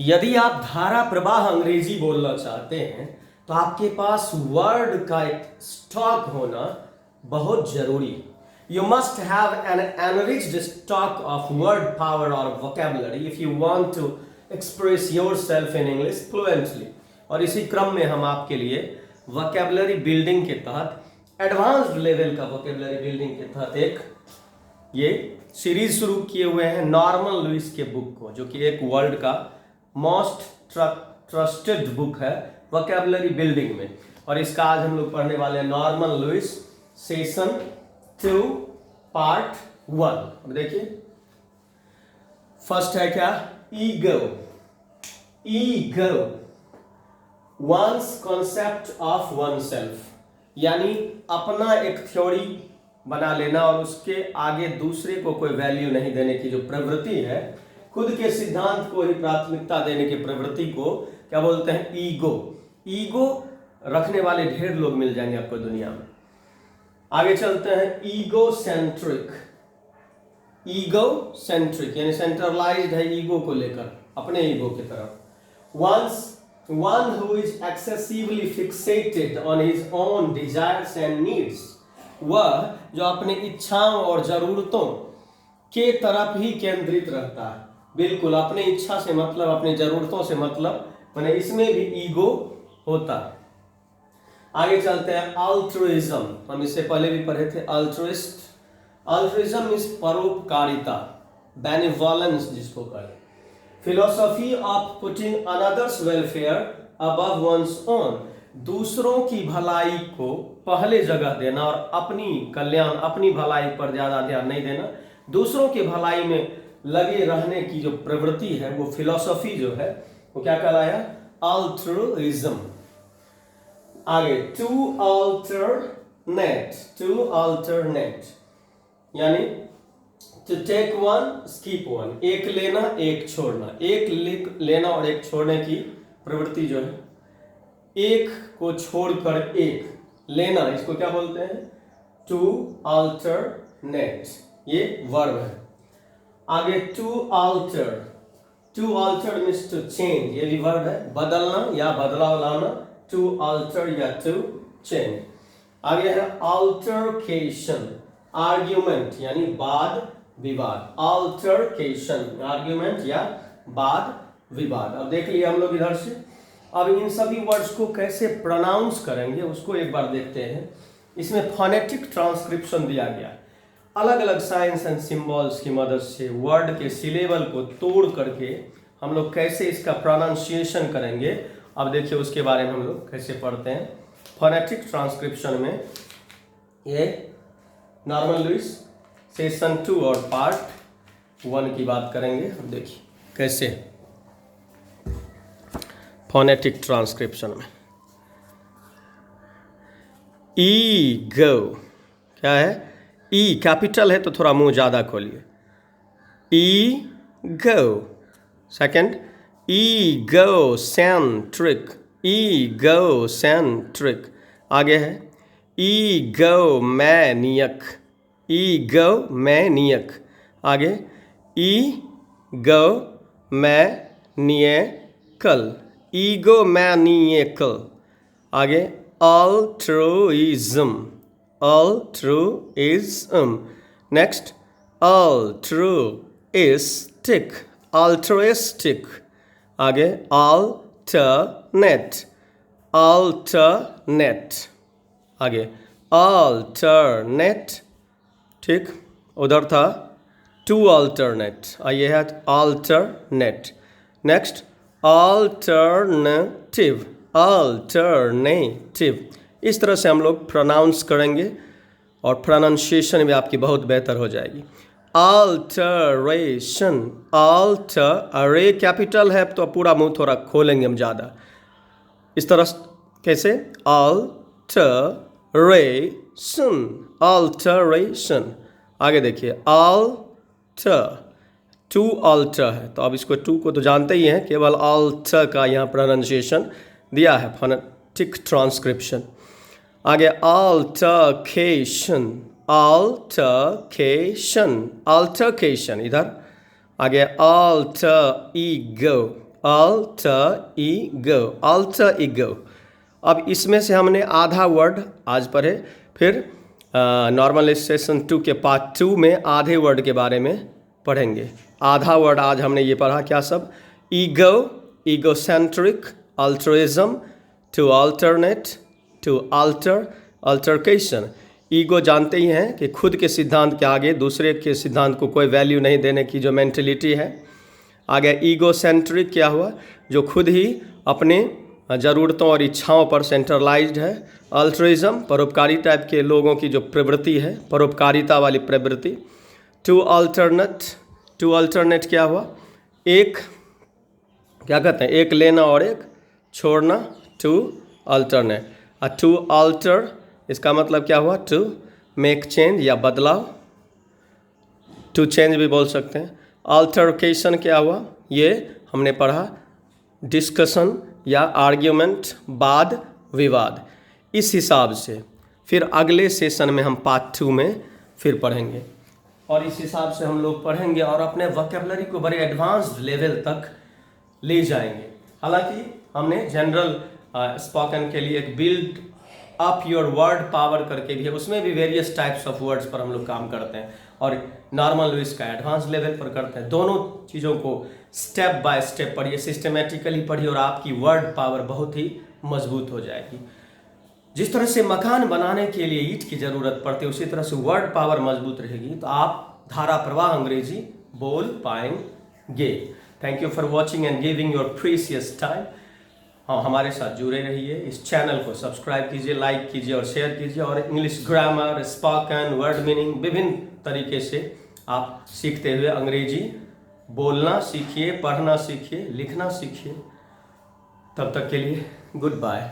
यदि आप धारा प्रवाह अंग्रेजी बोलना चाहते हैं तो आपके पास वर्ड का एक स्टॉक होना बहुत जरूरी है। You must have an enriched stock of word power or vocabulary if you want to express yourself in English fluently। और इसी क्रम में हम आपके लिए वोकेबलरी बिल्डिंग के तहत एडवांस्ड लेवल का वोकेबलरी बिल्डिंग के तहत एक ये सीरीज शुरू किए हुए हैं नॉर्मन लुइस के बुक को, जो कि एक वर्ल्ड का मोस्ट ट्रस्टेड बुक है वोकेबलरी बिल्डिंग में। और इसका आज हम लोग पढ़ने वाले हैं नॉर्मन लुइस सेशन 2 पार्ट 1। अब देखिए फर्स्ट है क्या, ego. Ego one's concept of oneself, यानी अपना एक थ्योरी बना लेना और उसके आगे दूसरे को कोई वैल्यू नहीं देने की जो प्रवृत्ति है, खुद के सिद्धांत को ही प्राथमिकता देने की प्रवृत्ति को क्या बोलते हैं, ईगो। ईगो रखने वाले ढेर लोग मिल जाएंगे आपको दुनिया में। आगे चलते हैं, ईगो सेंट्रिक। ईगो सेंट्रिक यानी सेंट्रलाइज्ड है ईगो को लेकर, अपने ईगो की तरफ। One who is excessively fixated on his own desires and needs, वह जो अपनी इच्छाओं और जरूरतों के तरफ ही केंद्रित रहता है। बिल्कुल अपनी इच्छा से मतलब, अपनी जरूरतों से मतलब, माने इसमें भी ईगो होता है। आगे चलते हैं, अल्ट्रुइज्म। हम इससे पहले भी पढ़े थे अल्ट्रुइस्ट। अल्ट्रुइज्म इज परोपकारिता, बेनिवोलेंस जिसको कहें। Philosophy of putting another's welfare above one's own, दूसरों की भलाई को पहले जगह देना और अपनी कल्याण, अपनी भलाई पर ज्यादा ध्यान नहीं देना। दूसरों की भलाई में लगे रहने की जो प्रवृत्ति है, वो फिलोसॉफी जो है वो क्या कहलाया, अल्ट्रुइज्म। आगे, टू अल्टरनेट। टू अल्टरनेट यानी to take one skip one, एक लेना एक छोड़ना। एक लेना और एक छोड़ने की प्रवृत्ति जो है, एक को छोड़कर एक लेना, इसको क्या बोलते हैं, टू अल्टरनेट, ये वर्ब है। आगे, to alter. To alter means to change, ये भी वर्ब है, बदलना या बदलाव लाना, टू अल्टर या टू चेंज। आगे है अल्टरकेशन, आर्ग्यूमेंट यानी वाद विवाद। अल्टरकेशन आर्ग्यूमेंट या वाद विवाद। अब देख लिया हम लोग इधर से। अब इन सभी वर्ड्स को कैसे प्रोनाउंस करेंगे उसको एक बार देखते हैं। इसमें फोनेटिक ट्रांसक्रिप्शन दिया गया, अलग अलग साइंस एंड सिंबल्स की मदद से वर्ड के सिलेबल को तोड़ करके हम लोग कैसे इसका प्रोनाउंसिएशन करेंगे। अब देखिए उसके बारे में हम लोग कैसे पढ़ते हैं। फोनेटिक ट्रांसक्रिप्शन में ये नॉर्मन लुइस सेशन 2 और पार्ट 1 की बात करेंगे। अब देखिए कैसे फोनेटिक ट्रांसक्रिप्शन में। ईगो क्या है, ई कैपिटल है तो थोड़ा मुंह ज़्यादा खोलिए। Ego. Second, ego centric. Ego centric. आगे है ईगो मैनियक। Ego maniac. आगे ईगो मैनियकल। ईगो मैनियकल। आगे altruism. Altruism. Next altruistic. Altruistic. आगे अल्टरनेट। अल्टरनेट। आगे अल्टरनेट। ठीक, उधर था टू अल्टरनेट, आइए है अल्टरनेट। Next alternative. अल्टरनेटिव। इस तरह से हम लोग प्रोनाउंस करेंगे और प्रोनाउंसिएशन भी आपकी बहुत बेहतर हो जाएगी। अल्टरेशन। अरे कैपिटल है तो पूरा मुंह थोड़ा खोलेंगे हम ज़्यादा। इस तरह कैसे, अल्टरेशन। अल्टरेशन। आगे देखिए अल्टर। टू अल्टर है तो अब इसको टू को तो जानते ही हैं, केवल अल्टर का यहाँ प्रोनाउंसिएशन दिया है, फोनेटिक ट्रांसक्रिप्शन। आगे अल्टरकेशन। अल्टरकेशन। अल्टरकेशन इधर। आगे alter ego. Alter ego, alter ego. अब इसमें से हमने आधा वर्ड आज पढ़े, फिर नॉर्मल सेशन 2 के पार्ट 2 में आधे वर्ड के बारे में पढ़ेंगे। आधा वर्ड आज हमने ये पढ़ा, क्या सब? Ego, egocentric, altruism, to alternate, to alter, altercation. Ego जानते ही हैं कि खुद के सिद्धांत के आगे दूसरे के सिद्धांत को कोई वैल्यू नहीं देने की जो मेंटलिटी है। आगे ईगोसेंट्रिक क्या हुआ? जो खुद ही अपने ज़रूरतों और इच्छाओं पर सेंट्रलाइज्ड है। अल्ट्रुइज्म, परोपकारी टाइप के लोगों की जो प्रवृत्ति है, परोपकारिता वाली प्रवृत्ति। टू अल्टरनेट, टू अल्टरनेट क्या हुआ? एक क्या कहते हैं, एक लेना और एक छोड़ना, टू अल्टरनेट। टू अल्टर इसका मतलब क्या हुआ? टू मेक चेंज या बदलाव, टू चेंज भी बोल सकते हैं। अल्टरकेशन क्या हुआ? ये हमने पढ़ा, डिस्कशन या आर्ग्यूमेंट, वाद विवाद। इस हिसाब से फिर अगले सेशन में हम पार्ट 2 में फिर पढ़ेंगे और इस हिसाब से हम लोग पढ़ेंगे और अपने वोकैबुलरी को बड़े एडवांस्ड लेवल तक ले जाएंगे। हालांकि हमने जनरल स्पोकन के लिए एक build up your word power करके भी है, उसमें भी वेरियस टाइप्स ऑफ वर्ड्स पर हम लोग काम करते हैं और नॉर्मल लुइस का एडवांस लेवल पर करते हैं। दोनों चीज़ों को स्टेप बाय स्टेप पढ़िए, सिस्टमेटिकली पढ़िए और आपकी वर्ड पावर बहुत ही मजबूत हो जाएगी। जिस तरह से मकान बनाने के लिए ईंट की ज़रूरत पड़ती है, उसी तरह से वर्ड पावर मजबूत रहेगी तो आप धारा प्रवाह अंग्रेजी बोल पाएंगे। Thank you for watching and giving your precious time. हाँ, हमारे साथ जुड़े रहिए, इस चैनल को सब्सक्राइब कीजिए, लाइक कीजिए और शेयर कीजिए और English grammar, spoken, word meaning विभिन्न तरीके से आप सीखते हुए अंग्रेजी बोलना सीखिए, पढ़ना सीखिए, लिखना सीखिए। तब तक के लिए गुड बाय।